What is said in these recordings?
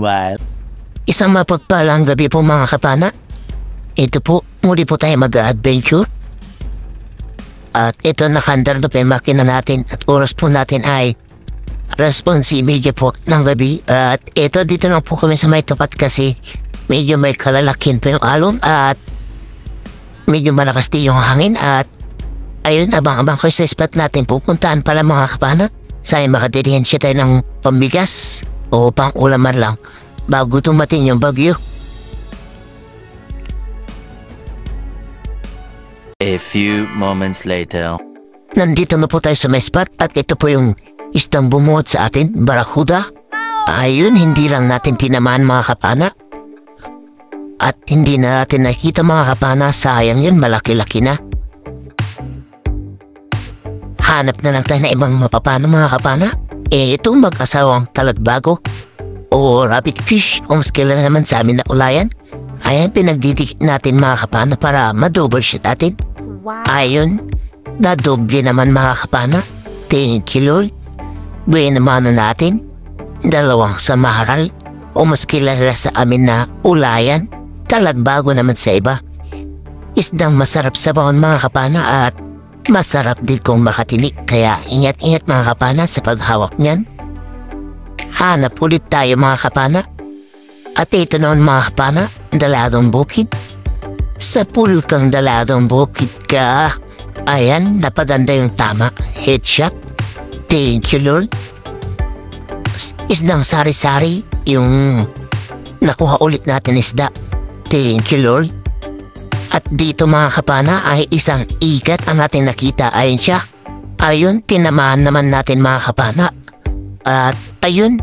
Meanwhile, Isang mapagpalang gabi po mga kapana. Ito po, muli po tayo mag-adventure. At ito nakandar na po yung makina natin at oras po natin ay responsibility po ng gabi. At ito dito lang po kami sa may tapat kasi medyo may kalalakin po yung alon at medyo malakas din yung hangin. At ayun, abang-abang ko sa spot natin pupuntaan pala mga kapana. Sa'yo makadirihan siya tayo ng pambigas o pang ulaman lang bago tumating yung bagyo. a few moments later. Nandito na po tayo sa may spot at ito po yung isdang bumuot sa atin, barakuda. Ayun, hindi lang natin tinamaan mga kapana. At hindi na natin nakita mga kapana, sayang yun, malaki-laki na. Hanap na lang tayo na ibang mapapano mga kapana. Ito mag-asawang talagbago o rabbit fish o mas kilala naman sa amin na ulayan. Ayan, pinagdidikit natin mga kapana para ma-double shot natin. Wow. Ayun, nadoble naman mga kapana. Thank you Lord. Buwan naman na natin. Dalawang samaral o mas kilala sa amin na ulayan. Talagbago naman sa iba. Isdang masarap sa bawon mga kapana at masarap din kung makatinik. Kaya ingat-ingat mga kapana sa paghawak niyan. Hanap ulit tayo mga kapana. At ito noon mga kapana, daladong bukid. Sa pulkang daladong bukid ka. Ayan, napaganda yung tama. Headshot. Thank you Lord. Isdang sari-sari yung nakuha ulit natin isda. Thank you Lord. At dito mga kapana ay isang ikat ang ating nakita. Ayun siya. Ayun, tinamaan naman natin mga kapana. At ayun,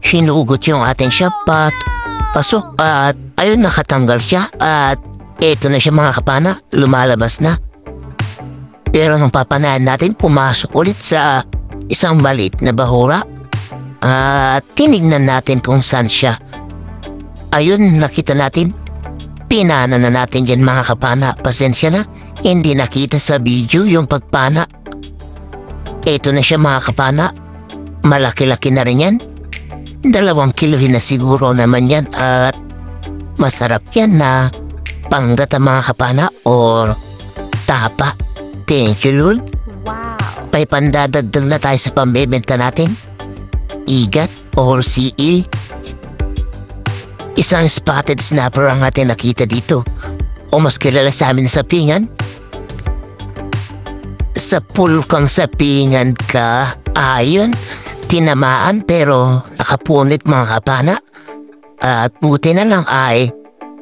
hinugot yung ating shapat. Pasok at ayun, nakatanggal siya. At eto na siya mga kapana, lumalabas na. Pero nung papanaan natin, pumasok ulit sa isang maliit na bahura. At tinignan natin kung saan siya. Ayun, nakita natin. Pinana na natin dyan mga kapana. Pasensya na, hindi nakita sa video yung pagpana. Eto na siya mga kapana. Malaki-laki na rin yan. 2 kilohin na siguro naman yan. At masarap yan na panggata mga kapana or tapa. Thank you Lord. Wow. May pandadagdag na tayo sa pambebenta natin. Igat or seal. Isang spotted snapper ang ating nakita dito. O mas kilala sa amin sa pingan. Sa pulkang sa pingan ka. Ayun, tinamaan pero nakapunit mga kapana. At buti na lang ay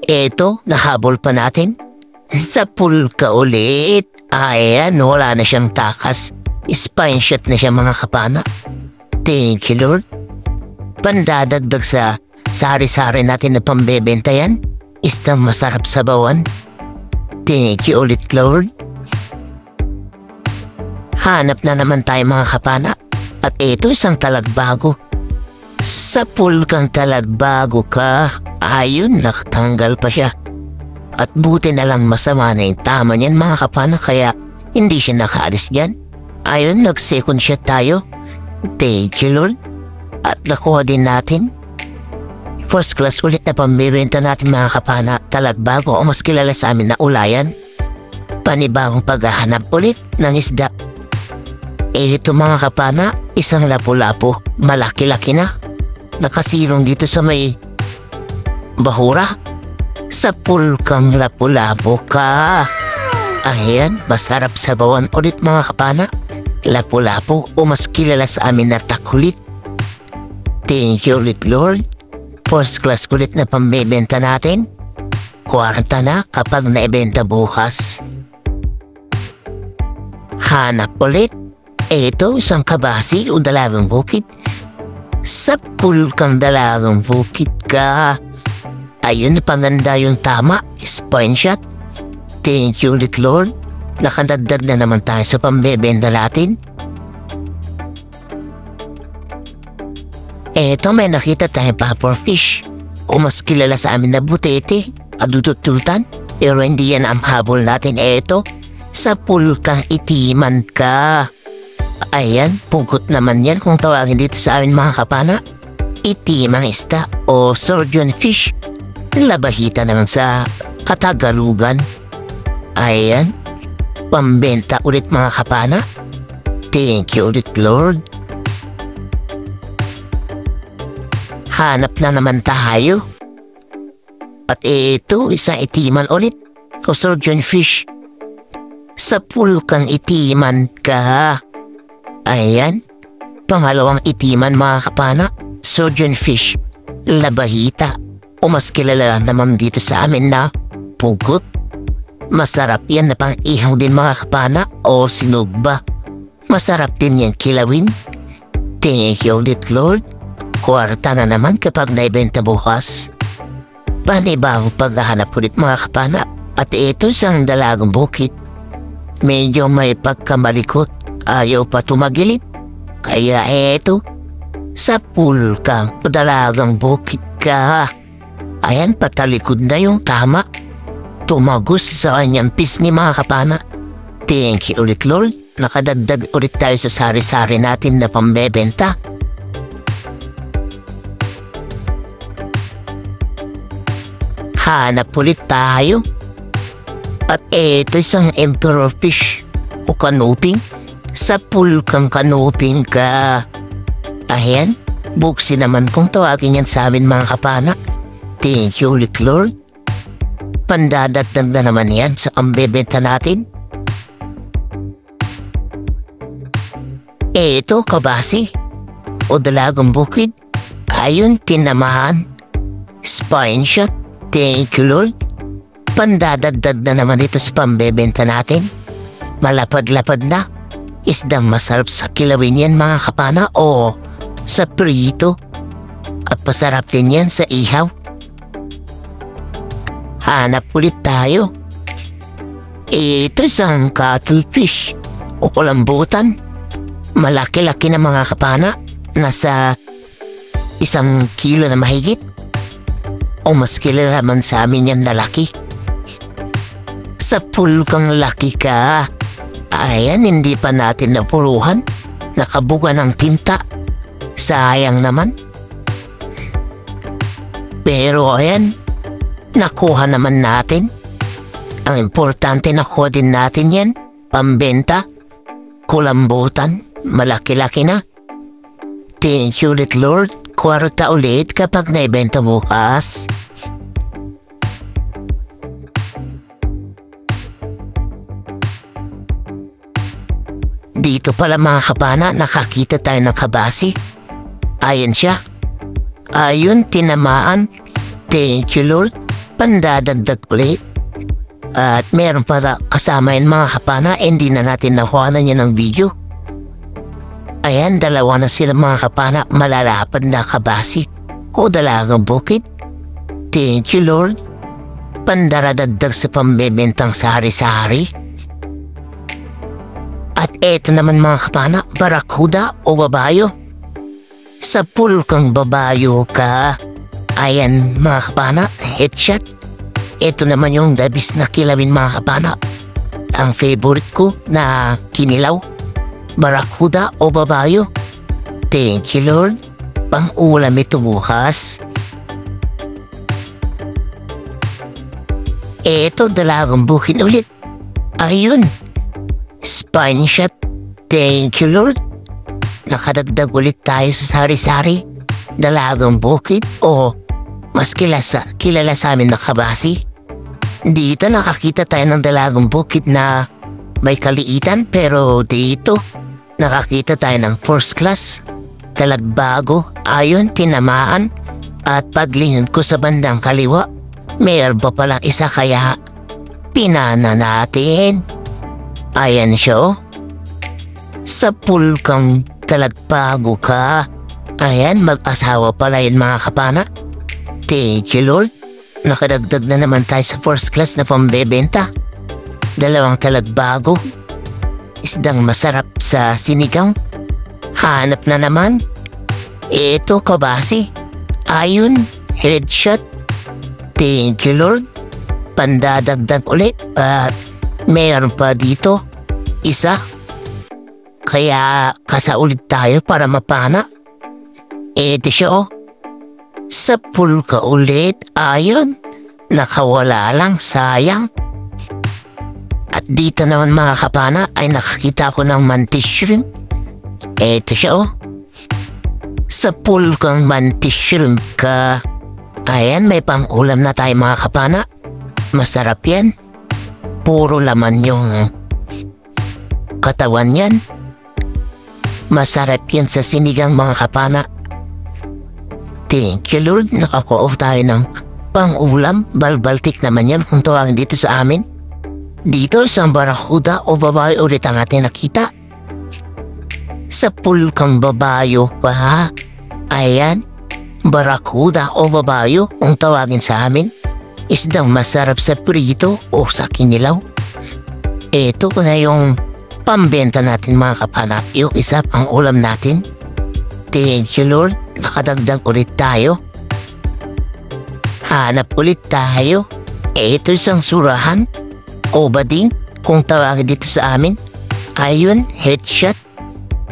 eto, nahabol pa natin. Sa pulka ulit. Ayan, wala na siyang takas. Spine shot na siya mga kapana. Thank you Lord. Pandadagdag sa sari-sari natin na pambebenta yan. Isang masarap sa bawan. Thank you ulit Lord. Hanap na naman tayo mga kapana. At ito isang talagbago. Sa pulkang talagbago ka. Ayun, nakatanggal pa siya. At buti na lang masama na yung tama niyan mga kapana. Kaya hindi siya nakaalis dyan. Ayun, nag-second shot tayo. Thank you Lord. At nakuha din natin. First class ulit na pambibenta natin mga kapana. Talagbago o mas kilala sa amin na ulayan. Panibagong paghahanap ulit ng isda. Ito mga kapana, isang lapu-lapu. Malaki-laki na. Nakasilong dito sa may bahura. Sa pulkang lapu-lapu ka. Ayan, masarap sa bawan ulit mga kapana. Lapu-lapu o mas kilala sa amin na takulit. Thank you ulit Lord. First class ulit na pambebenta natin. 40 na kapag naibenta bukas. Hanap ulit. Ito isang kabasi o dalagang bukid. Sa pulkang dalagang bukid ka. Ayun, panganda yung tama. Spine shot. Thank you ulit Lord. Nakadagdag na naman tayo sa pambebenta natin. Eto, may nakita tayong popper fish. O mas kilala sa amin na butete. Adutututan. Pero hindi yan ang habol natin. Eto, sa pulkang itiman ka. Ayan, pugot naman yan kung tawagin dito sa amin mga kapana. itimang isda o surgeon fish. Labahita naman sa Katagalugan. Ayan, pambenta ulit mga kapana. Thank you ulit, Lord. Hanap na naman tayo. At ito, isang itiman ulit o surgeon fish. Sa pool kang itiman ka. Ayan, pangalawang itiman mga kapana, surgeon fish, labahita. O mas kilala naman dito sa amin na pugot. Masarap yan na pang-ihaw din mga kapana o sinugba. Masarap din yan kilawin. Thank you ulit, Lord. Kwarta na naman kapag naibenta bukas. Panibang paghahanap ulit mga kapana. At ito isang dalagang bukit. Medyo may pagkamalikot. Ayaw pa tumagilid. Kaya eto, sa pool kang dalagang bukit ka. Ayan, patalikod na yung tama. Tumagos sa kanyang pisngi mga kapana. Thank you ulit, Lord. Nakadagdag ulit tayo sa sari-sari natin na pambebenta. Hanap ulit tayo. At eto isang emperor fish o kanuping. Sa pool kang kanuping ka. Ayan, buksi naman kung tawagin yan sa amin mga kapana. Thank you ulit, Lord. Pandadagdag na naman yan sa ambebenta natin. Ito, kabasi o dalagang bukid. Ayun, tinamahan. Spine shot. Thank you, Lord. Pandadagdag na naman ito sa pambebenta natin. Malapad-lapad na. Isdang masarap sa kilawin yan mga kapana o sa prito. At pasarap din yan sa ihaw. Hanap ulit tayo. Ito isang cuttlefish o kulambutan. Malaki-laki na mga kapana. Nasa 1 kilo na mahigit. O mas kilala naman sa amin yan na laki. Sa pool kang laki ka. Ayan, hindi pa natin napuruhan. Nakabuga ng tinta. Sayang naman. Pero ayan, nakuha naman natin. Ang importante nakuha din natin yan. Pambenta. Kulambutan. Malaki-laki na. Thank you ulit, Lord. Kwarta ulit kapag naibenta bukas. Dito pala mga kapana, nakakita tayo ng kabasi. Ayan siya. Ayun, tinamaan. Thank you, Lord. Pandadagdag ulit. At meron pala kasama yun mga kapana, hindi na natin nakuhanan yan ng video. Ayan, dalawa na sila mga kapana, malalapad na kabasi o dalagang bukid. Thank you, Lord. Pandaradagdag sa pambebentang sari-sari. At eto naman mga kapana, barakuda o babayo. Sa pool kang babayo ka. Ayan mga kapana, headshot. Ito naman yung dabis na kilawin mga kapana. Ang favorite ko na kinilaw. Barakuda o babayo. Thank you, Lord. Pang-ulam ito bukas. Eto, dalagang bukid ulit. Ayun. Spine shot. Thank you, Lord. Nakadagdag ulit tayo sa sari-sari. Dalagang bukid o mas kilala sa amin na kabasi. Dito nakakita tayo ng dalagang bukid na may kaliitan, pero dito nakakita tayo ng first class. Talagbago. Ayun, tinamaan. At paglingon ko sa bandang kaliwa, mayroon pa palang isa kaya pinana natin. Ayan siya oh. Sa pool kang talagbago ka. Ayan, mag-asawa pala yun mga kapana. Thank you, Lord. Nakadagdag na naman tayo sa first class na pambebenta. Dalawang talagbago. Isdang masarap sa sinigang. Hanap na naman. Ito, kabasi. Ayun, headshot. Thank you, Lord. Pandadagdag ulit. At mayroon pa dito. Isa. Kaya kasaulit tayo para mapana. Ito siya oh. Sa pool ka ulit, ayun. Nakawala lang, sayang. At dito naman mga kapana ay nakakita ko ng mantis shrimp. Eto siya oh. Sa pool kang mantis shrimp ka. Ayan, may pang-ulam na tayo mga kapana. Masarap yan. Puro laman yung katawan yan. Masarap yan sa sinigang mga kapana. Thank you Lord, nakakuof tayo ng pang-ulam. Balbaltik naman yan kung tawagin dito sa amin. Dito sa barakuda o babae ulit ang ating nakita. Sa pool kang babayo pa. Ayan, barakuda o babayo ang tawagin sa amin. Isdang masarap sa prito o sa kinilaw. Ito na yung pambenta natin mga kapana. Yung isa pang ulam natin. Thank you Lord, nakadagdag ulit tayo. Hanap ulit tayo. Ito isang surahan o bading kung tawagin dito sa amin. Ayun, headshot.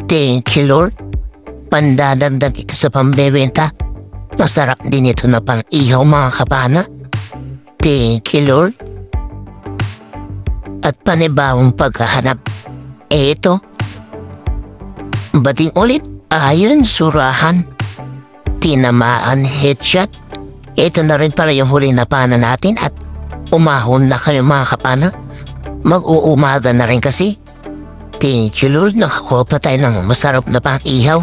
Thank you Lord. Pandadagdag ito sa pambebenta. Masarap din ito na pang ihaw mga kapana. Thank you Lord. At panibawang paghahanap. Ito. Bading ulit. Ayun, surahan. Tinamaan, headshot. Ito na rin pala yung huli na pana natin at umahon na kayo mga kapana. Mag-uumaga na rin kasi. Thank you Lord, nakakuha pa tayo ng masarap na pang-ihaw.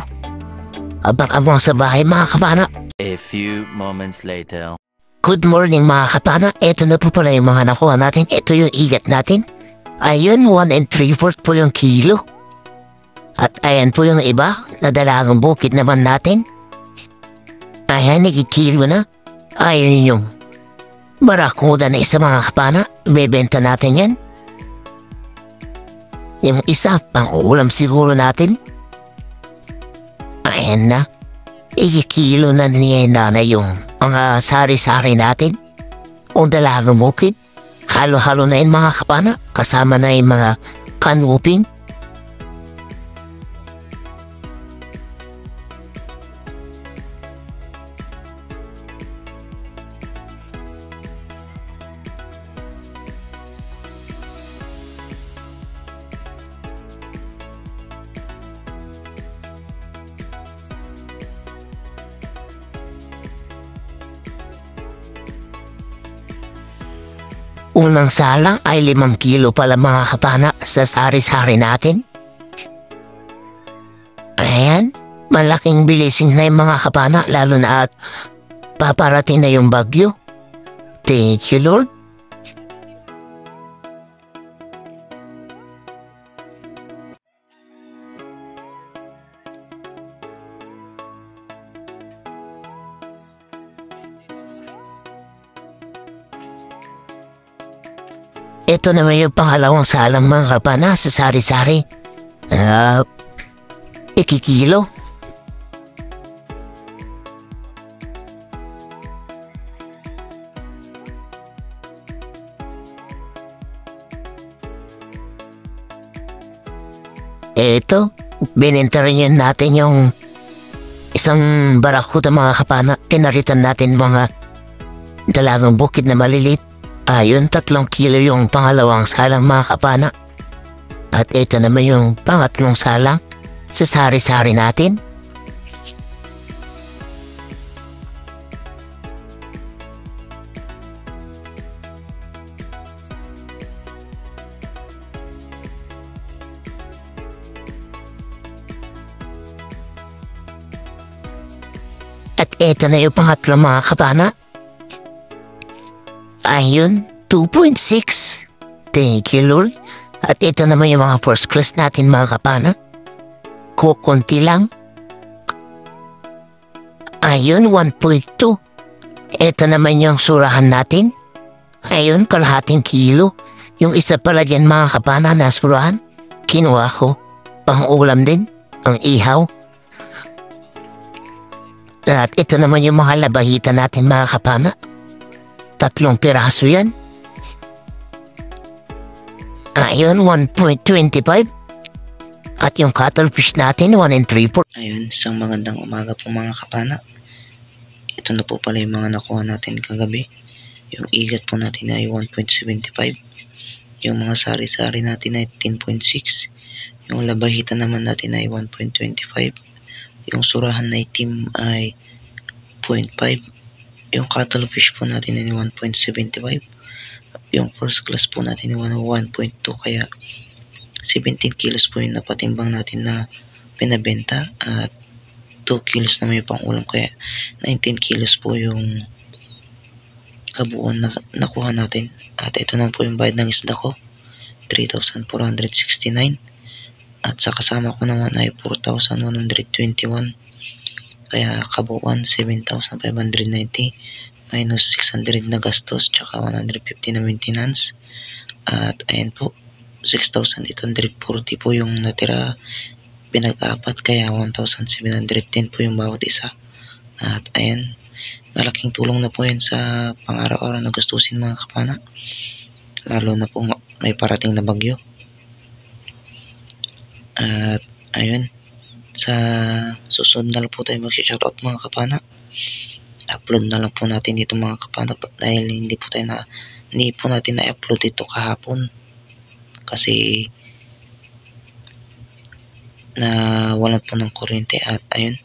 Abang-abang sa bahay mga kapana. A few moments later. Good morning mga kapana. Ito na po pala yung mga nakuha natin. Ito yung igat natin. Ayun, 1 3/4 po yung kilo. At ayan po yung iba na dalagang bukid naman natin. Ayan, nagkikilo na. Ayun yung barakuda na isa mga kapana. Bebenta natin yan. Yung isa, pang-ulam siguro natin. Ayan na. Ikikilo na niya yung mga sari-sari natin. O dalagang bukid. Halo-halo na yun mga kapana. Kasama na yung mga kanuping. Unang salang ay 5 kilo pala mga kapana sa sari-sari natin. Ayan, malaking bilising na yung mga kapana lalo na at paparating na yung bagyo. Thank you Lord. Ito naman yung pangalawang salang mga kapana sa sari-sari. Ikikilo. Ito, binenta rin yun natin yung isang barakuda mga kapana. Pinaritan natin mga dalagang bukid na malilit. Ayun, 3 kilo yung pangalawang salang mga kapana. At ito naman yung pangatlong salang sa sari-sari natin. At ito na yung pangatlong mga kapana. Ayun, 2.6. Thank you Lord. At ito naman yung mga first class natin mga kapana. Kukunti lang. Ayun, 1.2. Ito naman yung surahan natin. Ayun, kalahating kilo. Yung isa pala dyan mga kapana na surahan. Kinuha ko. Pang-ulam din. Ang ihaw. At ito naman yung mga labahita natin mga kapana. 3 piraso yan. Ayun, 1.25. At yung cuttlefish natin, 1 3/4. Ayun, isang magandang umaga po mga kapana. ito na po pala yung mga nakuha natin kagabi. Yung igat po natin ay 1.75. Yung mga sari-sari natin ay 10.6. Yung labahitan naman natin ay 1.25. Yung surahan na itim ay 0.5. Yung cuttlefish po natin ay 1.75. Yung first class po natin ay 1.2. Kaya 17 kilos po yung napatimbang natin na pinabenta at 2 kilos na may pang-ulam. Kaya 19 kilos po yung kabuuan na nakuha natin. At ito na po yung bayad ng isda ko, 3,469. At sa kasama ko naman ay 4,121. Kaya kabuuan 7,590 minus 600 na gastos tsaka 150 na maintenance. At ayan po, 6,840 po yung natira pinag-apat, kaya 1,710 po yung bawat isa. At ayan, malaking tulong na po yan sa pang-araw-araw na gastusin mga kapana, lalo na po may parating na bagyo. At ayun, sa susunod na lang po tayo mag-shoutout mga kapana. Upload na lang po natin dito mga kapana dahil hindi po natin na-upload dito kahapon kasi na wala po ng kuryente. At ayun,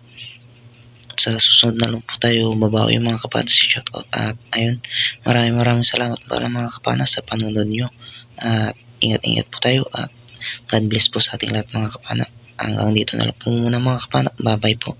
sa susunod na lang po tayo babawi yung mga kapana sa shoutout. At ayun, maraming salamat para mga kapana sa panonood nyo. At ingat po tayo at God bless po sa ating lahat mga kapana. Hanggang dito na lang po muna mga kapana. Bye bye po.